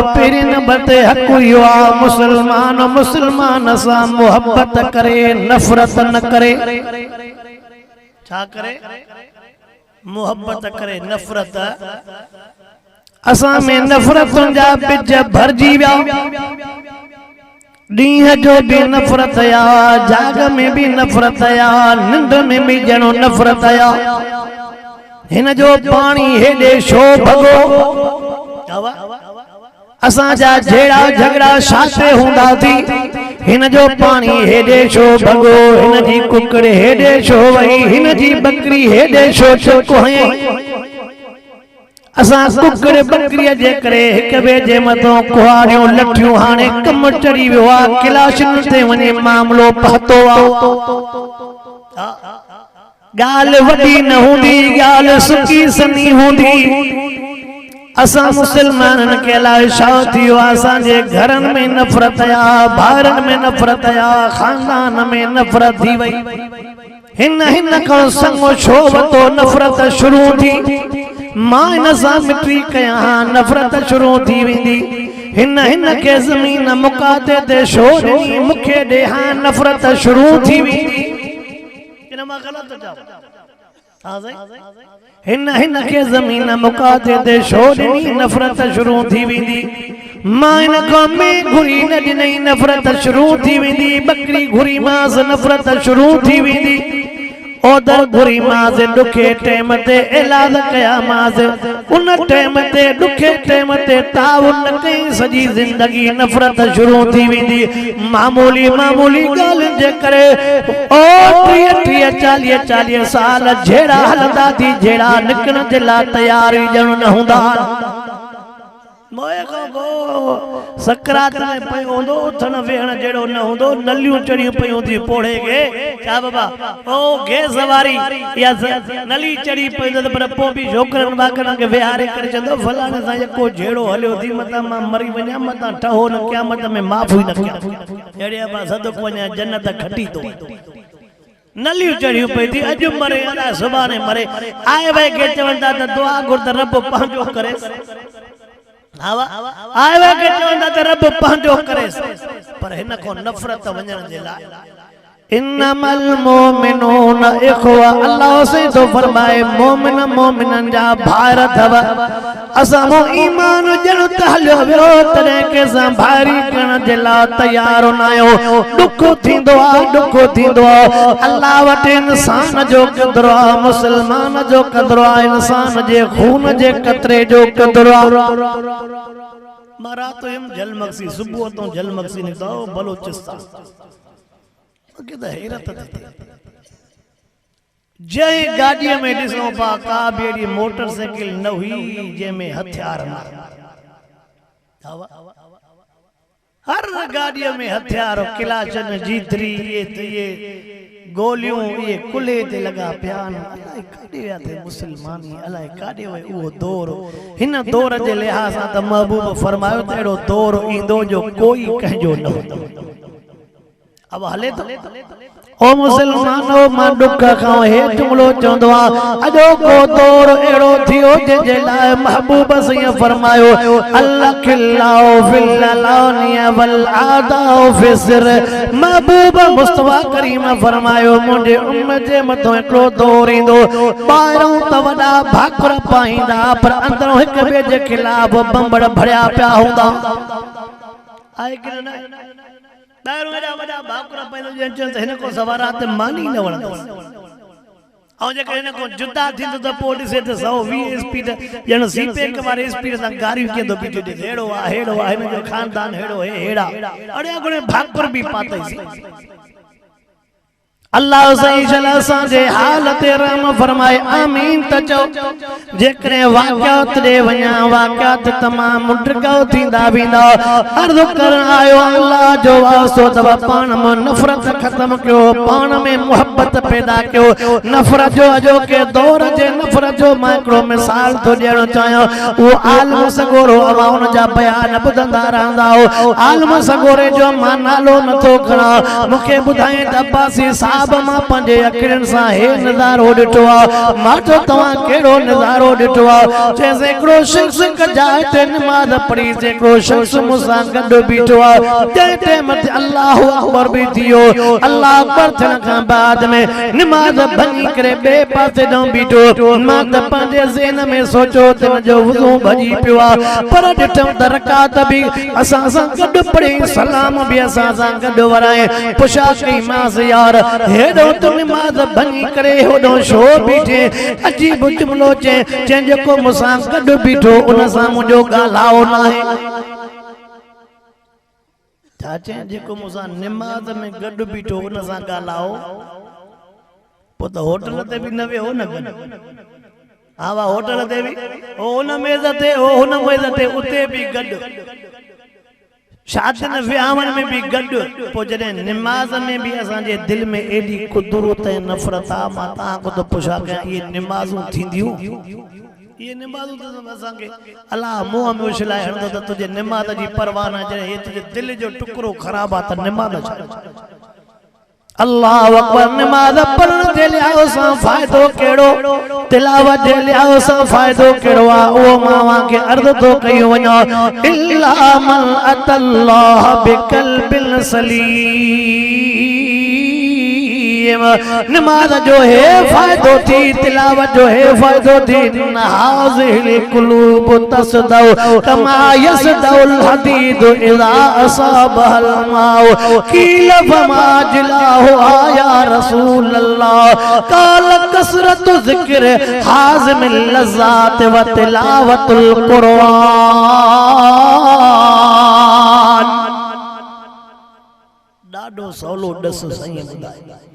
पहिरें नंबर ते हक़ इहो आहे मुसलमान मुसलमान सां मोहब्बत करे नफ़रत न करे। छा करे? मोहब्बत करे नफ़रत। असां में नफ़रतुनि जा बिज भरजी विया। ॾींहं जो भी नफ़रत या, जाग में भी नफ़रत या, निंड में भी ॼणो नफ़रत या। हिन जो पानी हेॾे छो भॻो? असां जा जहिड़ा झगड़ा छाते हूंदा थी, हिन जो पानी हेॾे छो भॻो? हिन जी कुकड़ हेॾे छो वई? हिन जी बकरी हेॾे छो चुक हयईं? असां कुकड़ बकरीअ जे करे हिक ॿिए जे मथां कुहाड़ियूं लठियूं हाणे कम चढ़ी वियो आहे। क्लासुनि ते वञे मामलो पतो आहे। ॻाल्हि वॾी न हूंदी, ॻाल्हि सुकी सनी हूंदी। असां मुसलमाननि के अलाए छा थियो आहे, असांजे घरनि में नफ़रत या, ॿारनि में नफ़रत या, ख़ानदान में नफ़रत थी वई। हिन खां संग छो वरितो? नफ़रत शुरू थी। मां हिन सां मिटी कयां, नफ़रत शुरू थी वेंदी। हिन खे ज़मीन मुकाते ते छो ॾिनी? मूंखे ॾे, हां नफ़रत शुरू थी वेंदी। हिन खे ज़मीन मुकाते ते छो ॾिनी? नफ़रत शुरू थी वेंदी। मां हिन खां में घुरी न ॾिनई, नफ़रत शुरू थी वेंदी। बकरी घुरी मांस, नफ़रत शुरू थी वेंदी। ओदर घुरी मांस, ॾुखे टाइम ते इलाज कया मांस, उन टाइम ते ॾुखे टाइम ते ताउन न कई, सॼी ज़िंदगी नफ़रत शुरू थी वेंदी। मामूली ॻाल्हि जे करे 30-40 साल जहिड़ा हलंदा थी, जहिड़ा निकिरण जे लाइ तयार ॼण न हूंदा। सकरात में पियो हूंदो, उथण वेहण जहिड़ो न हूंदो। नलियूं चढ़ियूं पियूं थी पोड़े खे। छा बाबा ओ गैस वारी या नली चढ़ी पई त पर पोइ बि छोकिरनि वाकरनि खे विहारे करे चवंदो फलाणे सां को जहिड़ो हलियो थी, मतां मां मरी वञा, मतां ठहो न क़यामत में माफ़ ई न कयां। अहिड़े मां सदक वञा, जन्नत खटी थो। नलियूं चढ़ियूं पई थी, अॼु मरे अलाए सुभाणे मरे। आए वए के चवनि था त दुआ घुर त रब पंहिंजो करे। आए वए के चवंदा त रब पंहिंजो करे, पर हिन खां नफ़रत वञण जे लाइ इन्नमल मोमिनून इख्वा, अल्लाह से तो फरमाए मोमिनन जा भार थव। असां मो ईमान जण तहलियो वियो तॾहिं के सां भारी करण जे लाइ तयार न आहियो। दुख थींदो आहे, अल्लाह वटि इंसान जो क़दुरु आहे, मुसलमान जो क़दुरु आहे, इंसान जे खून जे कतरे जो क़दुरु आहे। मां रात हुयमि जलमक्सी, सुबुह तो जलमक्सी निकितो बलोचिस्तान। हैरत जंहिं गाॾीअ में ॾिसूं पा का बि अहिड़ी मोटरसाइकिल न हुई जंहिंमें हथियार न। हर गाॾीअ में हथियार, क्लाशन, जीतरी, ये गोलियूं, ये कुल्हे ते लॻा पिया आहिनि। अलाए काॾे विया थे मुसलमान, अलाए काॾे वए उहो दौर। हिन दौर जे लिहाज़ सां त महबूब फरमायो त अहिड़ो दौर ईंदो जो कोई कंहिंजो न हूंदो। अब हले तो ओ मुसलमानो मां दुख खां हेठ मुड़ो चवंदो आ अॼो को दौर अहिड़ो थियो जंहिंजे लाइ महबूब सईं फरमायो अल्लाह खिलाओ फिल्लानिया वल आदाओ फिसर। महबूब मुस्तफा करीम फरमायो मुंहिंजे उम्मत जे मथां हिकिड़ो दौर ईंदो, ॿाहिरों त वॾा भाकुर पाईंदा पर अंदरों हिक ॿिए जे खिलाफ़ बंबड़ भरिया पिया हूंदा। आहे कि न? ॿाहिरों एॾा वॾा भाकुर पाईंदा त हिन को सवारात मानी न वणंदसि। ऐं जेकर हिन को जुदा थींदो त पोइ ॾिसे त 120 स्पीड ॼण सीपेक वारे स्पीड सां गारियूं कंदो बीठो ॾिसे हेड़ो आहे हिन जो ख़ानदान हेड़ो हे हेड़ा अड़े गुणे भाकुर बि पातईसी। अल्लाह सही जला सां हाल ते रहम फरमाए आमीन त चओ। जेकॾहिं वाक़ियात ॾे वञा वाक़ियात तमामु ड्रिगाव थींदा वेंदा। अर्ज़ करण आयो अल्लाह जो वास्तो अथव पाण में नफ़रत ख़त्म कयो, पाण में मुहबत पैदा कयो। नफ़रत जो अॼो के दौर जे नफ़रत जो मां हिकिड़ो मिसाल थो ॾियणु चाहियां। उहो आलम सगोरो अवां उन जा बयान ॿुधंदा रहंदा हो। आलम सगोरे जो मां नालो नथो खणा, मूंखे ॿुधाए त अब्बासी साहब साहब मां पंजे अखरन सा हे नज़ारो ॾिठो आ मां चो तव्हां केड़ो नज़ारो ॾिठो आ जैसे हिकिड़ो शख्स कजाए ते नमाज पढ़ी हिकिड़ो शख्स मूंसां गॾु बीठो आ जंहिं टाइम ते अल्लाहु अकबर भी थियो अल्लाह अकबर थियण खां बाद में नमाज भञी करे ॿिए पासे ॾांहुं बीठो मां त पंहिंजे ज़हन में सोचो त मुंहिंजो वुज़ू भॼी पियो आ पर ॾिठमि त रकात बि असां सां गॾु पढ़ी सलाम भी असां सां गॾु वराए पुछा कई मांस यार हेॾो त नमाज़ भञी करे होॾो छो बीठे अजीब जुमिलो चए जेको मूंसां गॾु बीठो उन सां मुंहिंजो ॻाल्हाओ न आहे छा चए जेको मूंसां नमाज़ में गॾु बीठो उन सां ॻाल्हाओ पोइ त होटल ते बि न वियो न गॾु हा वाह होटल ते भी हुन मेज़ ते हुन मेज़ ते उते भी गॾु शादियुनि विहांवनि में भी गॾु पोइ जॾहिं निमाज़ में भी असांजे दिलि में एॾी कुदरत ऐं नफ़रत आहे मां तव्हां खां त पुछा कयां इहे निमाज़ूं थींदियूं ये निमाज़ूं त असांखे अलाह मुंहं में उछलाए हणंदो त तुंहिंजे निमाज़ जी परवाह न जॾहिं हे तुंहिंजे दिलि जो टुकड़ो ख़राबु आहे त निमाज़ छा अल्लाह अकबर नमाज पढ़ण जे लिहाज़ सां फ़ाइदो केड़ो तिलावत जे लिहाज़ सां फ़ाइदो केड़ो आ ओ मां के अर्ज़ तो कयो वञो इल्ला मन अतल्लाह बिकल्बिन सलीम नमाज जो है फायदो थी तिलावत जो है फायदो थी हाज़िल कुलूब तसदउ कमा यसदउल हदीद इज़ा असाबहल माउ कील फमा जिलाहु आया रसूल अल्लाह काल कसरत ज़िक्र हाज़िमिल लज़्ज़ात व तिलावतुल कुरान ॾाढो सवलो ॾस साईं ॿुधाए